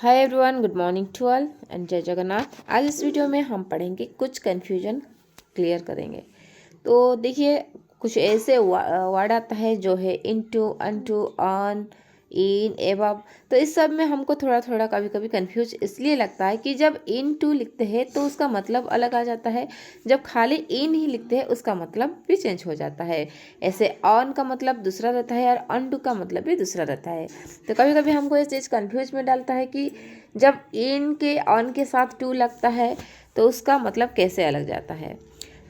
Hi everyone, good morning to all and Jai Jagannath. आज इस video में हम पढ़ेंगे, कुछ कन्फ्यूजन क्लियर करेंगे। तो देखिए, कुछ ऐसे वर्ड आता है जो है into, unto, on, in, above. तो इस सब में हमको थोड़ा थोड़ा कभी कभी कंफ्यूज इसलिए लगता है कि जब इनटू लिखते हैं तो उसका मतलब अलग आ जाता है, जब खाली इन ही लिखते हैं उसका मतलब भी चेंज हो जाता है। ऐसे ऑन का मतलब दूसरा रहता है और अनटू का मतलब भी दूसरा रहता है। तो कभी कभी हमको ये चीज़ कंफ्यूज में डालता है कि जब इन के ऑन के साथ टू लगता है तो उसका मतलब कैसे अलग जाता है।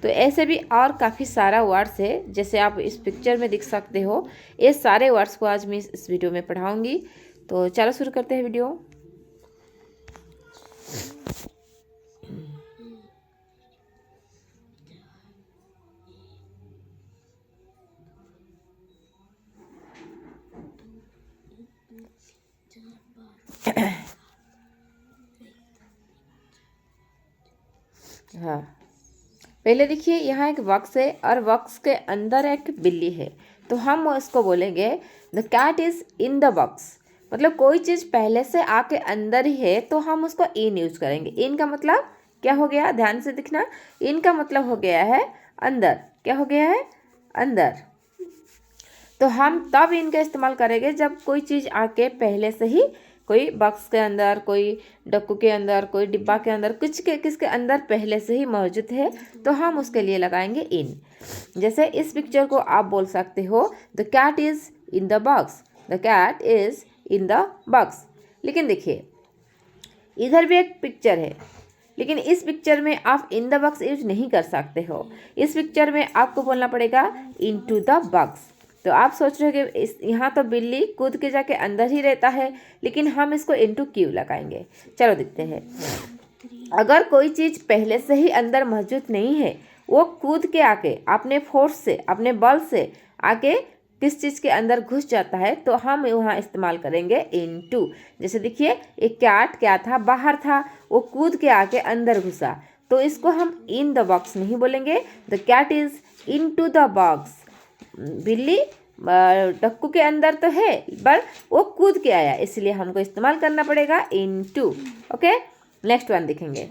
तो ऐसे भी और काफ़ी सारा वर्ड्स है, जैसे आप इस पिक्चर में देख सकते हो। ये सारे वर्ड्स को आज मैं इस वीडियो में पढ़ाऊंगी। तो चलो शुरू करते हैं वीडियो। हाँ, पहले देखिए, यहाँ एक बॉक्स है और बॉक्स के अंदर एक बिल्ली है। तो हम उसको बोलेंगे the cat is in the box. मतलब कोई चीज़ पहले से आके अंदर ही है तो हम उसको इन यूज करेंगे। इन का मतलब क्या हो गया, ध्यान से दिखना। इन का मतलब हो गया है अंदर। क्या हो गया है, अंदर। तो हम तब इनका इस्तेमाल करेंगे जब कोई चीज़ आके पहले से ही कोई बॉक्स के अंदर, कोई डक्कू के अंदर, कोई डिब्बा के अंदर, कुछ के किसके अंदर पहले से ही मौजूद है, तो हम उसके लिए लगाएंगे इन। जैसे इस पिक्चर को आप बोल सकते हो the cat is in the box. The cat is in the box. लेकिन देखिए, इधर भी एक पिक्चर है, लेकिन इस पिक्चर में आप इन द बॉक्स यूज नहीं कर सकते हो। इस पिक्चर में आपको बोलना पड़ेगा इन टू द बॉक्स। तो आप सोच रहे हो कि यहाँ तो बिल्ली कूद के जाके अंदर ही रहता है, लेकिन हम इसको इनटू क्यों लगाएंगे। चलो देखते हैं। अगर कोई चीज़ पहले से ही अंदर मौजूद नहीं है, वो कूद के आके अपने फोर्स से, अपने बल से आके किस चीज़ के अंदर घुस जाता है, तो हम वहाँ इस्तेमाल करेंगे इनटू। जैसे देखिए, एक कैट क्या था, बाहर था, वो कूद के आके अंदर घुसा, तो इसको हम इन द बॉक्स नहीं बोलेंगे। The cat is into the box. बिल्ली डक्कू के अंदर तो है, पर वो कूद के आया, इसलिए हमको इस्तेमाल करना पड़ेगा इनटू। ओके, नेक्स्ट वन देखेंगे।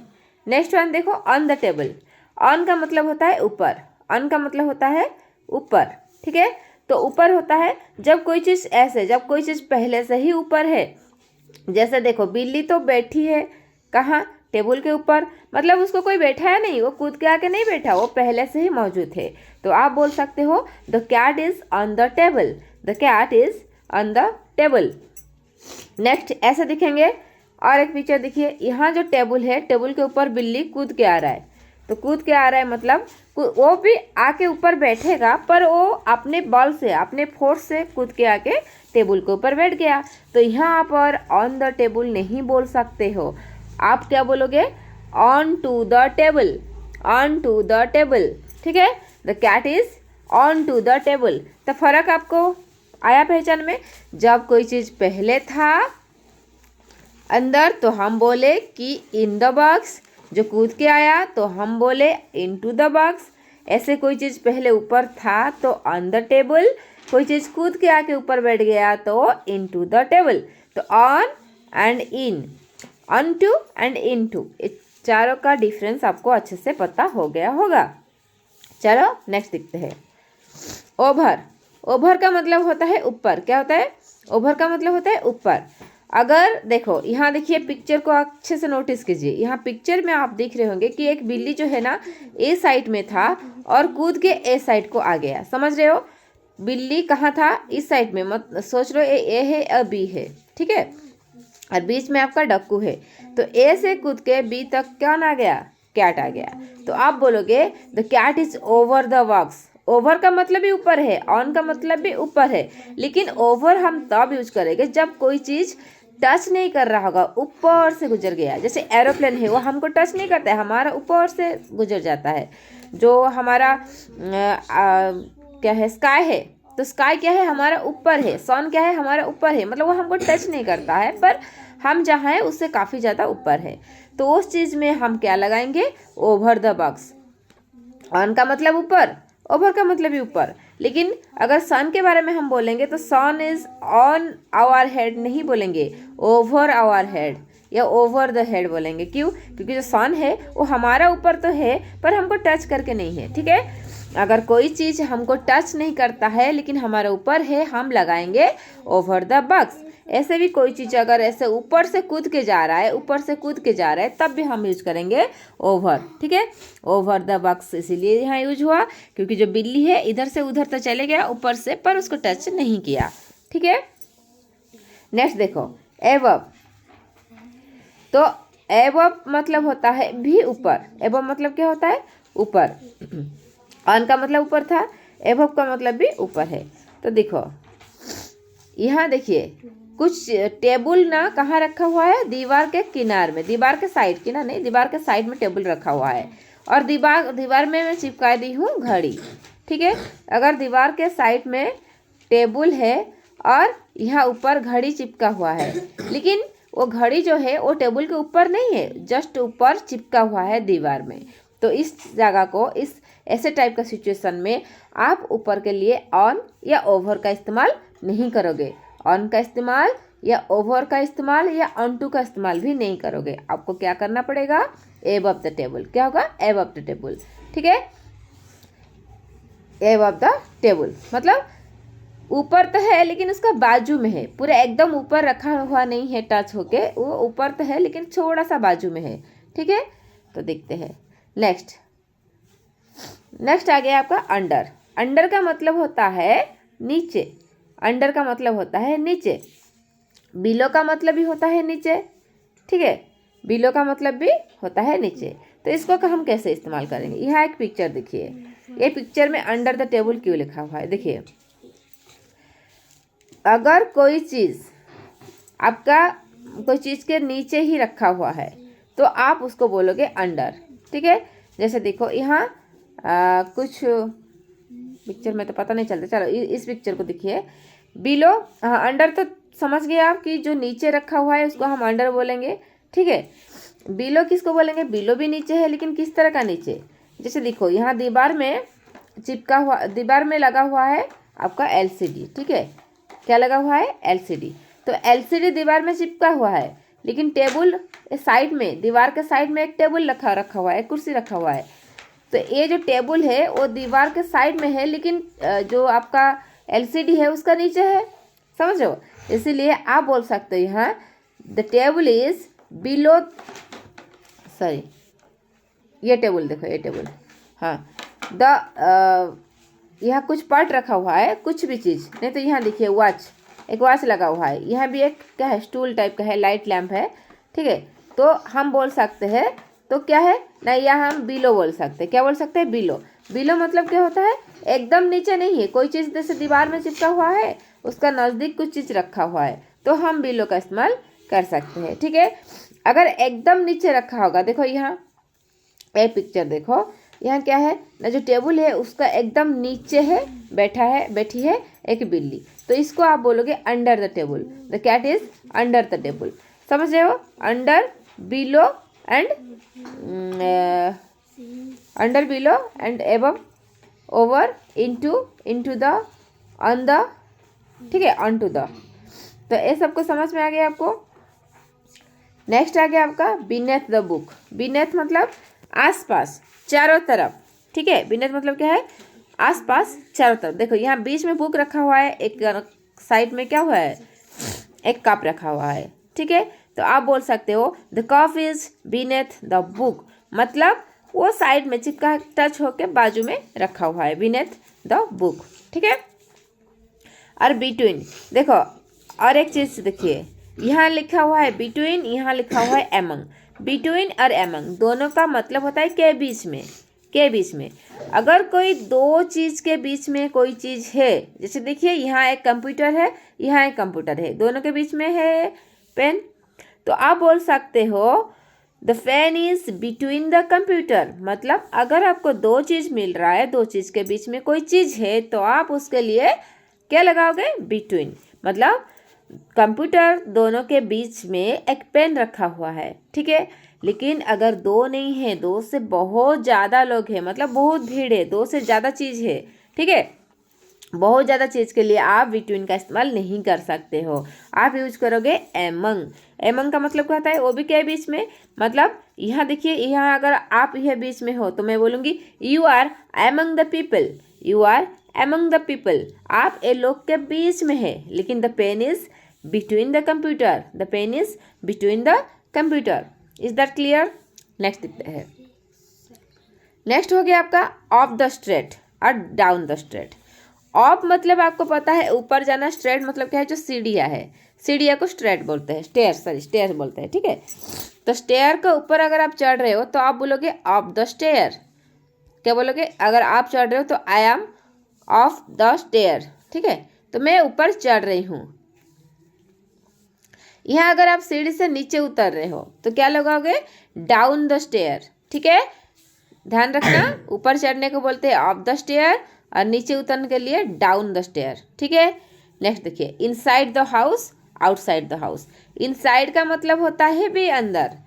नेक्स्ट वन देखो, ऑन द टेबल। ऑन का मतलब होता है ऊपर। ऑन का मतलब होता है ऊपर, ठीक है। तो ऊपर होता है जब कोई चीज़ ऐसे, जब कोई चीज़ पहले से ही ऊपर है। जैसे देखो, बिल्ली तो बैठी है कहाँ, टेबल के ऊपर, मतलब उसको कोई बैठा है नहीं, वो कूद के आके नहीं बैठा, वो पहले से ही मौजूद है। तो आप बोल सकते हो the cat is on the table. The cat is on the table. Next ऐसे दिखेंगे, और एक पिक्चर देखिए, यहाँ जो टेबल है, टेबल के ऊपर बिल्ली कूद के आ रहा है। तो कूद के आ रहा है मतलब वो भी आके ऊपर बैठेगा, पर वो अपने बल से, अपने फोर्स से कूद के आके टेबल के ऊपर बैठ गया। तो यहाँ पर ऑन द टेबल नहीं बोल सकते हो, आप क्या बोलोगे, on to the table. On to the table, ठीक है। The cat is on to the table. तो फर्क आपको आया पहचान में। जब कोई चीज़ पहले था अंदर तो हम बोले कि इन द बॉक्स, जो कूद के आया तो हम बोले इन टू द बॉक्स। ऐसे कोई चीज़ पहले ऊपर था तो ऑन द टेबल, कोई चीज़ कूद के आके ऊपर बैठ गया तो इन टू द टेबल। तो on and in, on to and in to, इस चारों का डिफरेंस आपको अच्छे से पता हो गया होगा। चलो नेक्स्ट देखते हैं। ओवर। ओवर का मतलब होता है ऊपर। क्या होता है, ओवर का मतलब होता है ऊपर। अगर देखो, यहाँ देखिए, पिक्चर को अच्छे से नोटिस कीजिए। यहाँ पिक्चर में आप देख रहे होंगे कि एक बिल्ली जो है ना, ए साइड में था और कूद के ए साइड को आ गया। समझ रहे हो, बिल्ली कहाँ था, इस साइड में। मत सोच लो ए है और बी है, ठीक है, और बीच में आपका डक्कू है। तो ए से कूद के बी तक कौन आ गया, कैट आ गया। तो आप बोलोगे the cat is over the box. Over का मतलब भी ऊपर है, ऑन का मतलब भी ऊपर है, लेकिन ओवर हम तब यूज करेंगे जब कोई चीज़ टच नहीं कर रहा होगा, ऊपर से गुजर गया। जैसे एरोप्लेन है, वो हमको टच नहीं करता है, हमारा ऊपर से गुजर जाता है। जो हमारा क्या है, स्काई है, तो स्काई क्या है, हमारा ऊपर है। सन क्या है, हमारा ऊपर है, मतलब वो हमको टच नहीं करता है, पर हम जहाँ हैं उससे काफ़ी ज़्यादा ऊपर है। तो उस चीज़ में हम क्या लगाएंगे, ओवर द बॉक्स। ऑन का मतलब ऊपर, ओवर का मतलब भी ऊपर। लेकिन अगर सन के बारे में हम बोलेंगे तो सन इज ऑन आवर हेड नहीं बोलेंगे, ओवर आवर हेड। या ओवर द हेड बोलेंगे। क्यों? क्योंकि जो सन है वो हमारा ऊपर तो है पर हमको टच करके नहीं है। ठीक है, अगर कोई चीज़ हमको टच नहीं करता है लेकिन हमारे ऊपर है, हम लगाएंगे ओवर द बॉक्स। ऐसे भी कोई चीज़ अगर ऐसे ऊपर से कूद के जा रहा है, ऊपर से कूद के जा रहा है, तब भी हम यूज करेंगे ओवर। ठीक है, ओवर द बॉक्स इसीलिए यहाँ यूज हुआ क्योंकि जो बिल्ली है इधर से उधर तो चले गया ऊपर से, पर उसको टच नहीं किया। ठीक है, नेक्स्ट देखो एबव। तो एबव मतलब होता है भी ऊपर। एबव मतलब क्या होता है? ऊपर। ऑन का मतलब ऊपर था, एबव का मतलब भी ऊपर है। तो देखो यहाँ देखिए कुछ टेबल ना कहाँ रखा हुआ है? दीवार के किनार में, दीवार के साइड, किनार नहीं, दीवार के साइड में टेबल रखा हुआ है और दीवार में मैं चिपका दी हूँ घड़ी। ठीक है, अगर दीवार के साइड में टेबल है और यहाँ ऊपर घड़ी चिपका हुआ है, लेकिन वो घड़ी जो है वो टेबल के ऊपर नहीं है, जस्ट ऊपर चिपका हुआ है दीवार में। तो इस जगह को, इस ऐसे टाइप का सिचुएशन में आप ऊपर के लिए ऑन या ओवर का इस्तेमाल नहीं करोगे। ऑन का इस्तेमाल या ओवर का इस्तेमाल या ऑन टू का इस्तेमाल भी नहीं करोगे। आपको क्या करना पड़ेगा? Above the table. क्या होगा? Above the table. ठीक है, एबव द टेबल मतलब ऊपर तो है लेकिन उसका बाजू में है, पूरा एकदम ऊपर रखा हुआ नहीं है टच होके, वो ऊपर तो है लेकिन थोड़ा सा बाजू में है। ठीक है, तो देखते हैं नेक्स्ट आ गया आपका अंडर। अंडर का मतलब होता है नीचे। अंडर का मतलब होता है नीचे। बिलो का मतलब भी होता है नीचे। ठीक है, बिलो का मतलब भी होता है नीचे। तो इसको हम कैसे इस्तेमाल करेंगे? यहाँ एक पिक्चर देखिए, ये पिक्चर में अंडर द टेबल क्यों लिखा हुआ है? देखिए, अगर कोई चीज़ आपका कोई चीज़ के नीचे ही रखा हुआ है तो आप उसको बोलोगे अंडर। ठीक है, जैसे देखो यहाँ कुछ पिक्चर में तो पता नहीं चलता, चलो इस पिक्चर को देखिए। बिलो, हाँ अंडर तो समझ गए आप कि जो नीचे रखा हुआ है उसको हम अंडर बोलेंगे। ठीक है, बिलो किसको बोलेंगे? बिलो भी नीचे है लेकिन किस तरह का नीचे? जैसे देखो यहाँ दीवार में चिपका हुआ, दीवार में लगा हुआ है आपका एलसीडी। ठीक है, क्या लगा हुआ है? एलसीडी। तो एलसीडी दीवार में चिपका हुआ है लेकिन टेबल साइड में, दीवार के साइड में एक टेबल रखा हुआ है, एक कुर्सी रखा हुआ है। तो ये जो टेबल है वो दीवार के साइड में है लेकिन जो आपका एलसीडी है उसका नीचे है, समझो। इसीलिए आप बोल सकते हो यहाँ the table is below, sorry ये टेबल देखो, ये टेबल, हाँ द यहाँ कुछ पार्ट रखा हुआ है, कुछ भी चीज़ नहीं। तो यहाँ देखिए वॉच, एक वॉच लगा हुआ है, यहाँ भी एक क्या है? स्टूल टाइप का है, लाइट लैम्प है। ठीक है, तो हम बोल सकते हैं, तो क्या है ना, यहाँ हम बिलो बोल सकते हैं। क्या बोल सकते हैं? बिलो। बिलो मतलब क्या होता है? एकदम नीचे नहीं है, कोई चीज़ जैसे दीवार में चिपका हुआ है उसका नज़दीक कुछ चीज़ रखा हुआ है तो हम बिलो का इस्तेमाल कर सकते हैं। ठीक है, अगर एकदम नीचे रखा होगा, देखो यहाँ एक पिक्चर देखो, यहाँ क्या है ना, जो टेबल है उसका एकदम नीचे है, बैठी है एक बिल्ली। तो इसको आप बोलोगे under the table. The cat is under the table. समझ रहे हो? Under, below and under, below and above, over, into the, on the. ठीक है, ऑन टू द। तो ये सबको समझ में आ गया आपको। नेक्स्ट आ गया आपका बीनेथ द बुक। बीनेथ मतलब आसपास, चारों तरफ। ठीक है, बीनेथ मतलब क्या है? आसपास, चारों तरफ। देखो यहाँ बीच में बुक रखा हुआ है, एक साइड में क्या हुआ है? एक कप रखा हुआ है। ठीक है, तो आप बोल सकते हो the cup is beneath the book, मतलब वो साइड में चिपका, टच होके बाजू में रखा हुआ है, बीनेथ द बुक। ठीक है, और बिटवीन, देखो और एक चीज़ देखिए, यहाँ लिखा हुआ है बिटवीन, यहाँ लिखा हुआ है एमंग। बिटवीन और एमंग दोनों का मतलब होता है के बीच में। के बीच में, अगर कोई दो चीज़ के बीच में कोई चीज़ है, जैसे देखिए यहाँ एक कंप्यूटर है, यहाँ एक कंप्यूटर है, दोनों के बीच में है पेन, तो आप बोल सकते हो the pen is between the computer. मतलब अगर आपको दो चीज़ मिल रहा है, दो चीज़ के बीच में कोई चीज़ है, तो आप उसके लिए क्या लगाओगे? बिटवीन। मतलब कंप्यूटर दोनों के बीच में एक पेन रखा हुआ है। ठीक है, लेकिन अगर दो नहीं है, दो से बहुत ज़्यादा लोग हैं, मतलब बहुत भीड़ है, दो से ज़्यादा चीज़ है, ठीक है, बहुत ज़्यादा चीज़ के लिए आप बिटवीन का इस्तेमाल नहीं कर सकते हो, आप यूज करोगे एमंग। एमंग का मतलब क्या होता है, वो भी क्या है बीच में, मतलब यहाँ देखिए, यहाँ अगर आप यह बीच में हो तो मैं बोलूँगी you are among the people, you are among the people, आप ए लोग के बीच में है। लेकिन the pen is between the computer, the pen is between the computer. Is that clear? Next देखते हैं। नेक्स्ट हो गया आपका ऑफ द स्ट्रेट और डाउन द स्ट्रेट। ऑफ मतलब आपको पता है ऊपर जाना, स्ट्रेट मतलब क्या है, जो सीढ़ियाँ है, सीढ़ियाँ को स्ट्रेट बोलते हैं, स्टेयर, सॉरी स्टेयर बोलते हैं, ठीक है। तो स्टेयर के ऊपर अगर आप चढ़ रहे हो तो आप बोलोगे ऑफ द स्टेयर। क्या बोलोगे, अगर आप चढ़ रहे हो तो I am off the stair, ठीक है, तो मैं ऊपर चढ़ रही हूँ। यहाँ अगर आप सीढ़ी से नीचे उतर रहे हो तो क्या लगाओगे, डाउन द स्टेयर, ठीक है। ध्यान रखना, ऊपर चढ़ने को बोलते हैं ऑफ द स्टेयर और नीचे उतरने के लिए डाउन द स्टेयर, ठीक है। नेक्स्ट देखिए, inside the house, outside the house. Inside का मतलब होता है भी अंदर,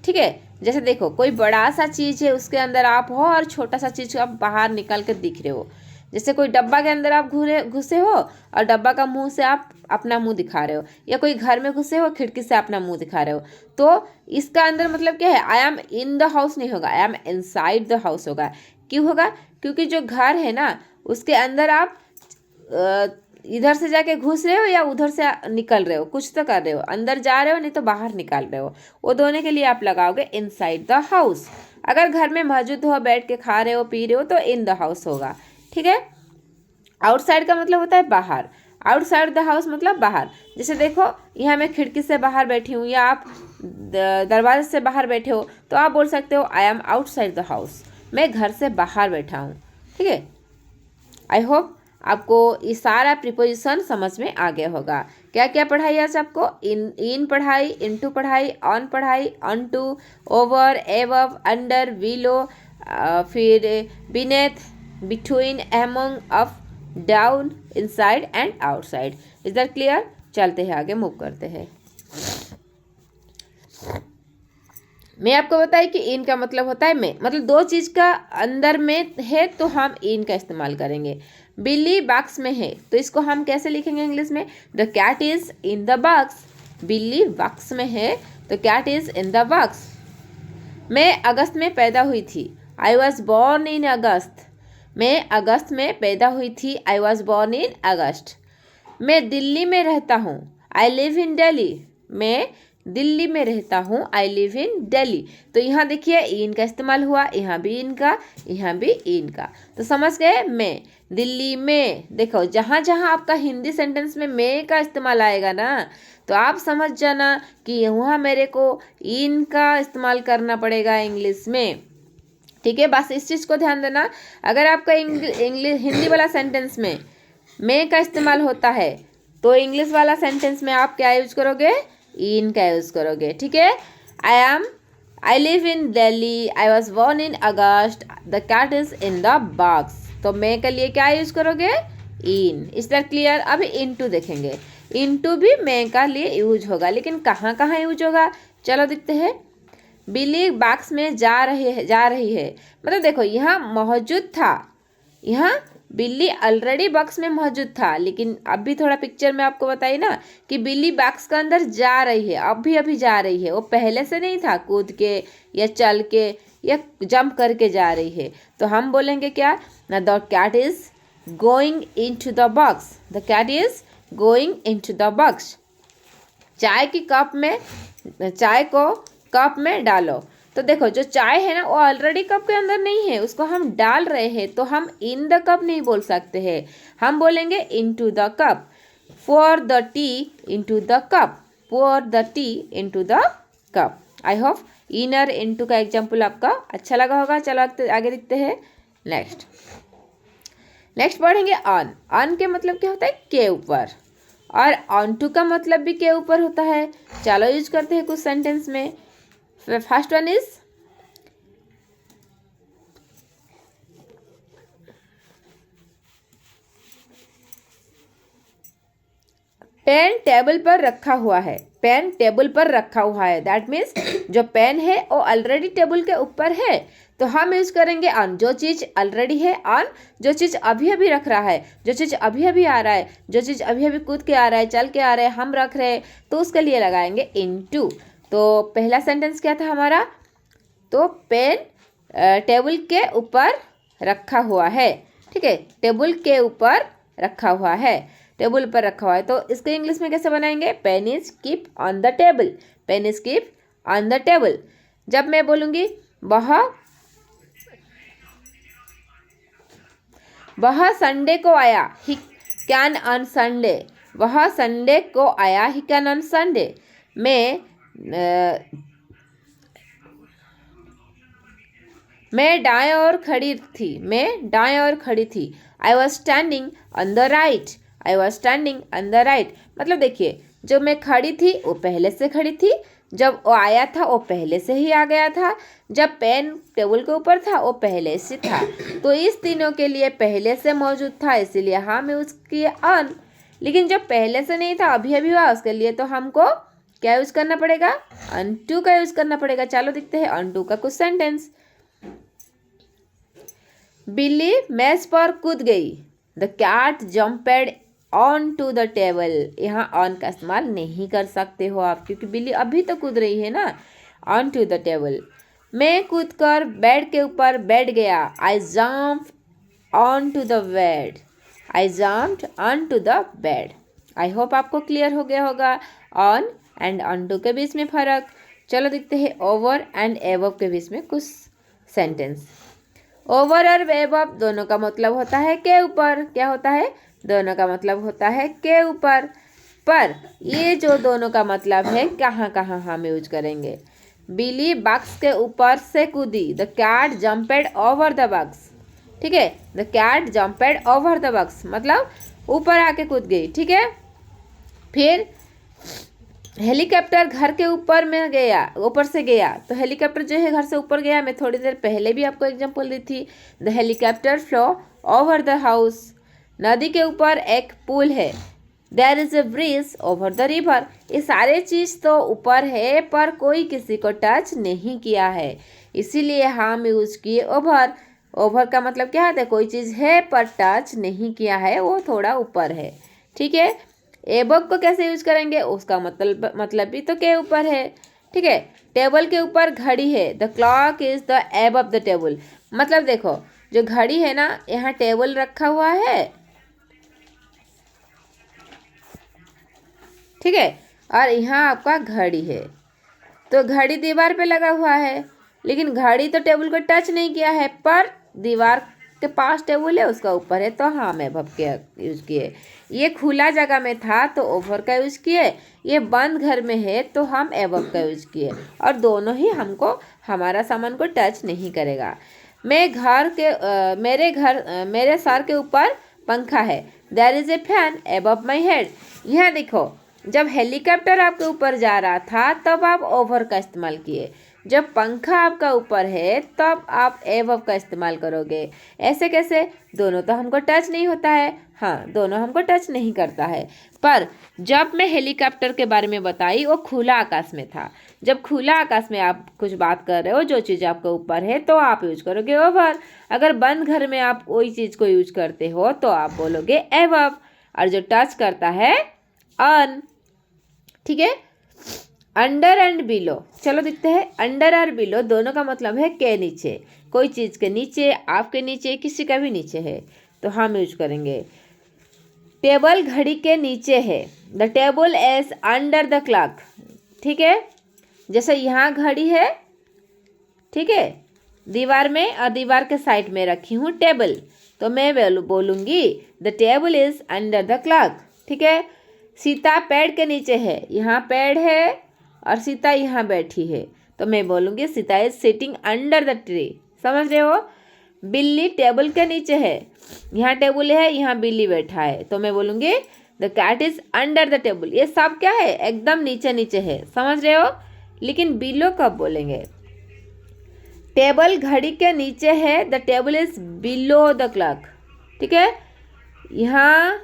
ठीक है। जैसे देखो, कोई बड़ा सा चीज़ है उसके अंदर आप हो और छोटा सा चीज़ आप बाहर निकल के दिख रहे हो। जैसे कोई डब्बा के अंदर आप घुसे हो और डब्बा का मुंह से आप अपना मुंह दिखा रहे हो, या कोई घर में घुसे हो खिड़की से अपना मुंह दिखा रहे हो, तो इसका अंदर मतलब क्या है, I am in the house नहीं होगा, I am inside the house होगा। क्यों होगा, क्योंकि जो घर है ना उसके अंदर आप इधर से जाके घुस रहे हो या उधर से निकल रहे हो, कुछ तो कर रहे हो, अंदर जा रहे हो नहीं तो बाहर निकाल रहे हो, वो दोनों के लिए आप लगाओगे इनसाइड द हाउस। अगर घर में मौजूद हो, बैठ के खा रहे हो पी रहे हो तो इन द हाउस होगा, ठीक है। आउटसाइड का मतलब होता है बाहर, आउटसाइड द हाउस मतलब बाहर। जैसे देखो, यहाँ मैं खिड़की से बाहर बैठी हूँ या आप दरवाजे से बाहर बैठे हो तो आप बोल सकते हो I am outside the house, मैं घर से बाहर बैठा हूँ, ठीक है। आई होप आपको ये सारा प्रीपोजिशन समझ में आ गया होगा। क्या क्या पढ़ाई आज आपको, इन पढ़ाई, इनटू पढ़ाई, ऑन पढ़ाई, on to, over, above, under, below, फिर beneath, between, among, up, down, inside and outside. Is that clear? चलते हैं आगे, मूव करते हैं। मैं आपको बताई कि इन का मतलब होता है में, मतलब दो चीज का अंदर में है तो हम इन का इस्तेमाल करेंगे। बिल्ली बॉक्स में है तो इसको हम कैसे लिखेंगे इंग्लिश में, the cat is in the box. बिल्ली बॉक्स में है तो cat is in the box. मैं अगस्त में पैदा हुई थी, आई वॉज बॉर्न इन अगस्त। मैं अगस्त में पैदा हुई थी, आई वॉज बॉर्न इन अगस्त। मैं दिल्ली में रहता हूँ, आई लिव इन दिल्ली। मैं दिल्ली में रहता हूँ, आई लिव इन दिल्ली। तो यहाँ देखिए इन का इस्तेमाल हुआ, यहाँ भी इनका, यहाँ भी इनका। तो समझ गए, मैं दिल्ली में। देखो, जहाँ जहाँ आपका हिंदी सेंटेंस में मैं का इस्तेमाल आएगा ना तो आप समझ जाना कि वहाँ मेरे को इन का इस्तेमाल करना पड़ेगा इंग्लिश में, ठीक है। बस इस चीज़ को ध्यान देना, अगर आपका इंग्लिश हिंदी वाला सेंटेंस में मैं का इस्तेमाल होता है तो इंग्लिश वाला सेंटेंस में आप क्या यूज करोगे, इन का यूज करोगे, ठीक है। I live in Delhi, I was born in August, the cat is in the box. तो मैं के लिए क्या यूज करोगे, इन। Is that clear? अभी इनटू देखेंगे, इनटू भी मैं का लिए यूज होगा, लेकिन कहाँ कहाँ यूज होगा चलो देखते हैं। बिल्ली बॉक्स में जा रही है, मतलब देखो यहाँ मौजूद था, यहाँ बिल्ली ऑलरेडी बॉक्स में मौजूद था, लेकिन अभी थोड़ा पिक्चर में आपको बताइए ना कि बिल्ली बॉक्स के अंदर जा रही है, अभी जा रही है, वो पहले से नहीं था, कूद के या चल के या जंप करके जा रही है। तो हम बोलेंगे क्या ना, the cat is going into the box, the cat is going into the box. चाय की कप में, चाय को कप में डालो, तो देखो जो चाय है ना वो ऑलरेडी कप के अंदर नहीं है, उसको हम डाल रहे हैं, तो हम इन द कप नहीं बोल सकते हैं, हम बोलेंगे into the cup. pour the tea into the cup, pour the tea into the cup। I hope inner into का एग्जाम्पल आपका अच्छा लगा होगा। चलो आगे देखते हैं। नेक्स्ट पढ़ेंगे ऑन। ऑन के मतलब क्या होता है, के ऊपर, और ऑन टू का मतलब भी के ऊपर होता है। चलो यूज करते हैं कुछ सेंटेंस में। First one is pen table पर रखा हुआ है, पेन टेबल पर रखा हुआ है, दैट मीन्स जो पेन है वो ऑलरेडी टेबल के ऊपर है, तो हम यूज करेंगे ऑन। जो चीज ऑलरेडी है ऑन, जो चीज अभी अभी रख रहा है, जो चीज अभी अभी आ रहा है, जो चीज अभी अभी कूद के आ रहा है, चल के आ रहा है, हम रख रहे हैं, तो उसके लिए लगाएंगे इनटू। तो पहला सेंटेंस क्या था हमारा? तो पेन टेबल के ऊपर रखा हुआ है। ठीक है, टेबल के ऊपर रखा हुआ है, टेबल पर रखा हुआ है। तो इसको इंग्लिश में कैसे बनाएंगे? Pen is keep on the table, pen is keep on the table. जब मैं बोलूँगी वह संडे को आया, ही कैन ऑन संडे, वह संडे को आया, ही कैन ऑन संडे। मैं दाएं ओर खड़ी थी, मैं दाएं ओर खड़ी थी। I was standing on the right, I was standing on the right. मतलब देखिए, जो मैं खड़ी थी वो पहले से खड़ी थी, जब वो आया था वो पहले से ही आ गया था, जब पेन टेबल के ऊपर था वो पहले से था। तो इस तीनों के लिए पहले से मौजूद था, इसीलिए हम यूज किए ऑन। लेकिन जब पहले से नहीं था, अभी अभी हुआ, उसके लिए तो हमको क्या यूज करना पड़ेगा? ऑन टू का यूज करना पड़ेगा। चलो देखते हैं ऑन टू का कुछ सेंटेंस। बिल्ली मेज पर कूद गई, the cat jumped on to the table. यहाँ ऑन का इस्तेमाल नहीं कर सकते हो आप, क्योंकि बिल्ली अभी तो कूद रही है ना। On to the table. मैं कूदकर बेड के ऊपर बैठ गया, I jump on to the bed, I jumped on to the bed. I hope आपको क्लियर हो गया होगा ऑन एंड ऑन टू के बीच में फर्क। चलो देखते हैं ओवर एंड एबव के बीच में कुछ सेंटेंस। ओवर और एबव दोनों का मतलब होता है के ऊपर। क्या होता है? दोनों का मतलब होता है के ऊपर। पर ये जो दोनों का मतलब है, कहाँ कहाँ हम यूज करेंगे? बिल्ली बॉक्स के ऊपर से कूदी, the cat jumped over the box. ठीक है, the cat jumped over the box मतलब ऊपर आके कूद गई। ठीक है, फिर हेलीकॉप्टर घर के ऊपर में गया, ऊपर से गया। तो हेलीकॉप्टर जो है घर से ऊपर गया। मैं थोड़ी देर पहले भी आपको एग्जांपल दी थी। The helicopter flew over the house. नदी के ऊपर एक पुल है, there is a bridge over the river. ये सारे चीज तो ऊपर है, पर कोई किसी को टच नहीं किया है, इसीलिए हम यूज किए ओवर। ओवर का मतलब क्या होता है? कोई चीज है पर टच नहीं किया है, वो थोड़ा ऊपर है। ठीक है, एबव को कैसे यूज करेंगे? उसका मतलब भी तो के ऊपर है। ठीक है, टेबल के ऊपर घड़ी है, the clock is the above the table. मतलब देखो, जो घड़ी है ना, यहाँ टेबल रखा हुआ है, ठीक है, और यहाँ आपका घड़ी है। तो घड़ी दीवार पे लगा हुआ है, लेकिन घड़ी तो टेबल को टच नहीं किया है, पर दीवार के पास टेबल है, उसका ऊपर है, तो हम एबव के यूज किए। ये खुला जगह में था तो ओवर का यूज किए, ये बंद घर में है तो हम एबव का यूज किए। और दोनों ही हमको हमारा सामान को टच नहीं करेगा। मेरे सर के ऊपर पंखा है, there is a fan above my head. यहाँ देखो, जब हेलीकॉप्टर आपके ऊपर जा रहा था तब आप ओवर का इस्तेमाल किए, जब पंखा आपका ऊपर है तब आप एबव का इस्तेमाल करोगे। ऐसे कैसे? दोनों तो हमको टच नहीं होता है। हाँ, दोनों हमको टच नहीं करता है। पर जब मैं हेलीकॉप्टर के बारे में बताई, वो खुला आकाश में था। जब खुला आकाश में आप कुछ बात कर रहे हो, जो चीज़ आपके ऊपर है, तो आप यूज करोगे ओवर। अगर बंद घर में आप कोई चीज़ को यूज करते हो तो आप बोलोगे एबव, और जो टच करता है ऑन। ठीक है, अंडर एंड बिलो। चलो देखते हैं, अंडर और बिलो दोनों का मतलब है के नीचे। कोई चीज़ के नीचे, आपके नीचे, किसी का भी नीचे है, तो हम यूज करेंगे। टेबल घड़ी के नीचे है, the table is under the clock. ठीक है, जैसे यहाँ घड़ी है, ठीक है, दीवार में, और दीवार के साइड में रखी हूँ टेबल, तो मैं बोलूँगी the table is under the clock. ठीक है, सीता पेड़ के नीचे है, यहाँ पेड़ है और सीता यहाँ बैठी है, तो मैं बोलूँगी Sita is sitting under the tree. समझ रहे हो? बिल्ली टेबल के नीचे है, यहाँ टेबल है, यहाँ बिल्ली बैठा है, तो मैं बोलूँगी the cat is under the table. ये सब क्या है? एकदम नीचे नीचे है। समझ रहे हो? लेकिन बिलो कब बोलेंगे? टेबल घड़ी के नीचे है, the table is below the clock. ठीक है, यहाँ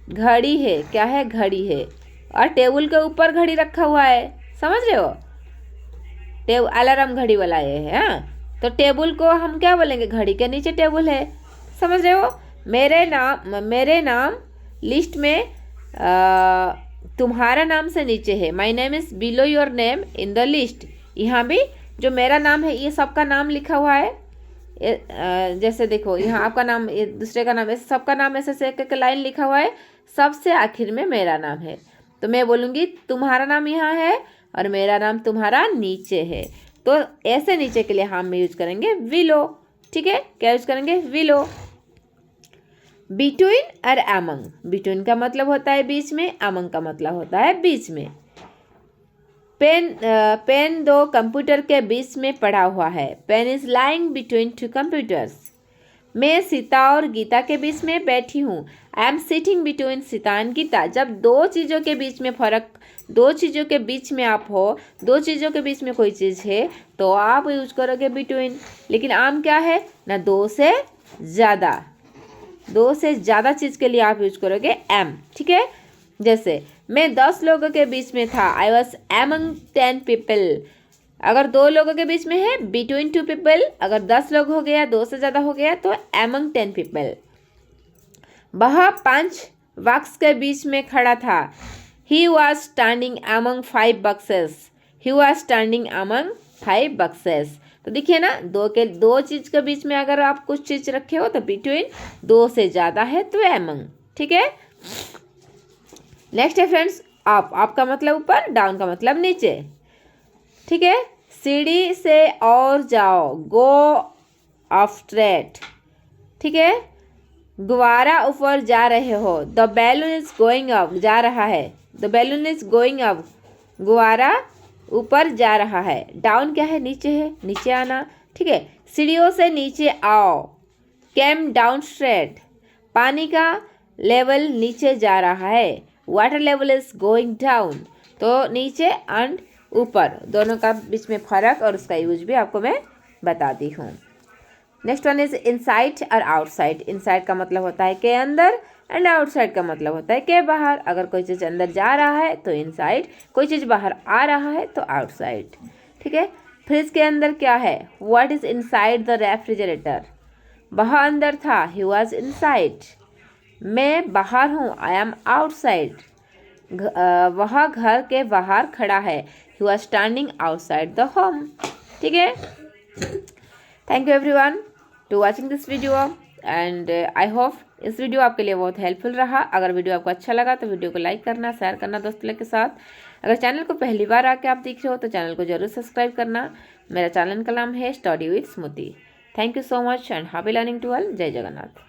घड़ी है, क्या है? घड़ी है, और टेबल के ऊपर घड़ी रखा हुआ है। समझ रहे हो? अलार्म घड़ी वाला ये है। हाँ, तो टेबल को हम क्या बोलेंगे, घड़ी के नीचे टेबल है, समझ रहे हो। मेरे नाम लिस्ट में तुम्हारा नाम से नीचे है, my name is below your name in the list. यहाँ भी जो मेरा नाम है ये सबका नाम लिखा हुआ है। जैसे देखो यहाँ आपका नाम, ये दूसरे का नाम, ऐसे सबका नाम ऐसे एक लाइन लिखा हुआ है, सबसे आखिर में मेरा नाम है। तो मैं बोलूँगी तुम्हारा नाम यहाँ है और मेरा नाम तुम्हारा नीचे है। तो ऐसे नीचे के लिए हम यूज करेंगे विलो, ठीक है। क्या यूज करेंगे, विलो। बिटवीन और अमंग, बिटवीन का मतलब होता है बीच में, अमंग का मतलब होता है बीच में। पेन दो कंप्यूटर के बीच में पड़ा हुआ है, pen is lying between two computers. मैं सीता और गीता के बीच में बैठी हूँ, I am sitting between Sita and Gita. जब दो चीज़ों के बीच में फर्क, दो चीज़ों के बीच में आप हो, दो चीज़ों के बीच में कोई चीज़ है तो आप यूज करोगे बिटवीन। लेकिन आम क्या है ना, दो से ज़्यादा चीज़ के लिए आप यूज करोगे एम, ठीक है। जैसे मैं 10 लोगों के बीच में था, आई वॉज एमंग 10 पीपल। अगर 2 लोगों के बीच में है बिटवीन 2 पीपल, अगर 10 लोग हो गया, 2 से ज़्यादा हो गया तो एमंग 10 पीपल। वह 5 बॉक्स के बीच में खड़ा था, ही was standing among 5 boxes, he was standing among 5 boxes. तो देखिए ना, दो चीज के बीच में अगर आप कुछ चीज रखे हो तो बिटवीन, 2 से ज़्यादा है तो एमंग, ठीक है। नेक्स्ट है फ्रेंड्स अप, अप का मतलब ऊपर, डाउन का मतलब नीचे, ठीक है। सीढ़ी से और जाओ, गो अप स्ट्रेट, ठीक है। गुब्बारा ऊपर जा रहे हो, the balloon is going up, जा रहा है, the balloon is going up, गुब्बारा ऊपर जा रहा है। डाउन क्या है, नीचे है, नीचे आना, ठीक है। सीढ़ियों से नीचे आओ, कैम डाउन स्ट्रेट। पानी का लेवल नीचे जा रहा है, water level is going down. तो नीचे एंड ऊपर दोनों का बीच में फर्क और उसका यूज भी आपको मैं बताती हूँ। नेक्स्ट वन इज इनसाइड और आउटसाइड। इनसाइड का मतलब होता है के अंदर एंड आउटसाइड का मतलब होता है के बाहर। अगर कोई चीज़ अंदर जा रहा है तो इनसाइड, कोई चीज़ बाहर आ रहा है तो आउटसाइड, ठीक है। फ्रिज के अंदर क्या है, what is inside the refrigerator. वह अंदर था, ही वॉज इनसाइड। मैं बाहर हूँ, आई एम आउटसाइड। वह घर के बाहर खड़ा है, he was standing outside the home, ठीक है। Thank you everyone to watching this video and I hope इस वीडियो आपके लिए बहुत हेल्पफुल रहा। अगर वीडियो आपको अच्छा लगा तो वीडियो को लाइक करना, शेयर करना दोस्तों के साथ। अगर चैनल को पहली बार आके आप देख रहे हो तो चैनल को जरूर सब्सक्राइब करना। मेरा चैनल का नाम है study with Smriti. Thank you so much and happy learning to all. जय जगन्नाथ।